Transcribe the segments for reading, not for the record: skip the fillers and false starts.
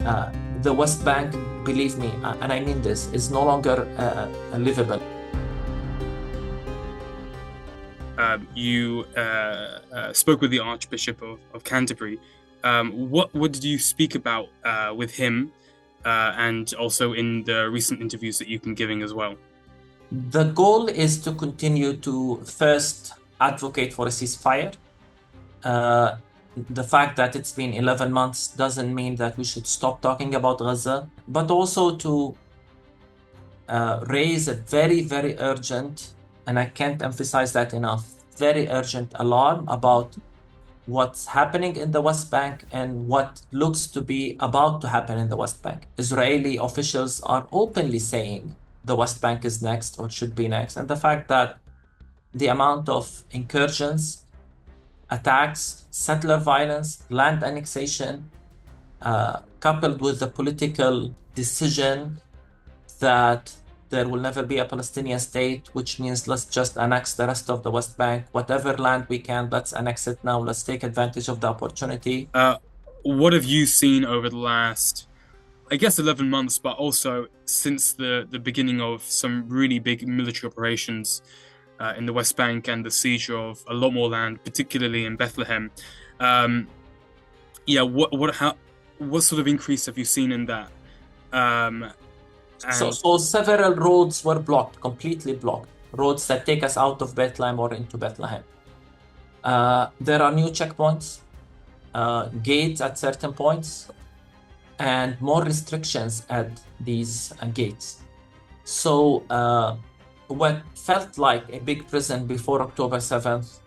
Uh, the West Bank, believe me, and I mean this, is no longer livable. You spoke with the Archbishop of Canterbury. What did you speak about with him, and also in the recent interviews that you've been giving as well? The goal is to continue to first advocate for a ceasefire. The fact that it's been 11 months doesn't mean that we should stop talking about Gaza, but also to raise a very, very urgent, and I can't emphasize that enough, very urgent alarm about what's happening in the West Bank and what looks to be about to happen in the West Bank. Israeli officials are openly saying the West Bank is next or should be next. And the fact that the amount of incursions, attacks, settler violence, land annexation, coupled with the political decision that there will never be a Palestinian state, which means let's just annex the rest of the West Bank. Whatever land we can, let's annex it now. Let's take advantage of the opportunity. What have you seen over the last, I guess, 11 months, but also since the beginning of some really big military operations in the West Bank and the siege of a lot more land, particularly in Bethlehem? What sort of increase have you seen in that? So several roads were blocked, completely blocked. Roads that take us out of Bethlehem or into Bethlehem. There are new checkpoints, gates at certain points, and more restrictions at these gates. So what felt like a big prison before October 7th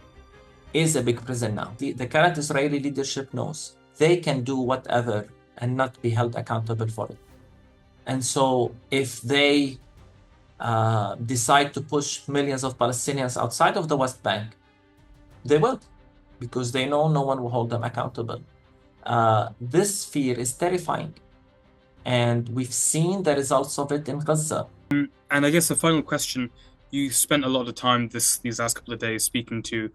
is a big prison now. The current Israeli leadership knows they can do whatever and not be held accountable for it. And so if they decide to push millions of Palestinians outside of the West Bank, they will, because they know no one will hold them accountable. This fear is terrifying. And we've seen the results of it in Gaza. And I guess the final question, you spent a lot of time these last couple of days speaking to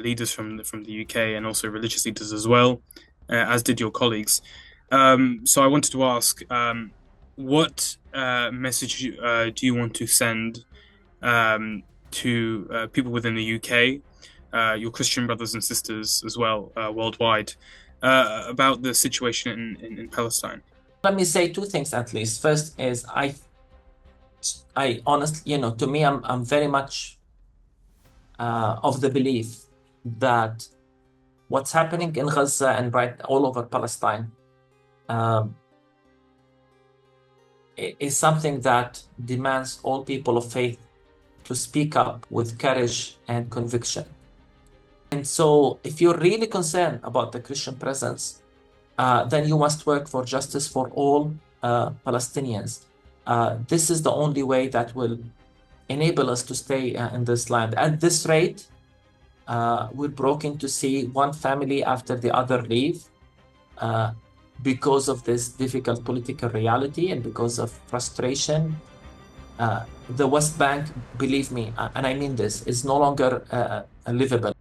leaders from the UK and also religious leaders as well, as did your colleagues. So I wanted to ask, what message do you want to send to people within the UK, your Christian brothers and sisters as well, worldwide, about the situation in Palestine? Let me say two things at least. First is I honestly, to me, I'm very much of the belief that what's happening in Gaza and right all over Palestine is something that demands all people of faith to speak up with courage and conviction. And so if you're really concerned about the Christian presence, then you must work for justice for all Palestinians. This is the only way that will enable us to stay in this land. At this rate, we're broken to see one family after the other leave because of this difficult political reality and because of frustration. The West Bank, believe me, and I mean this, is no longer livable.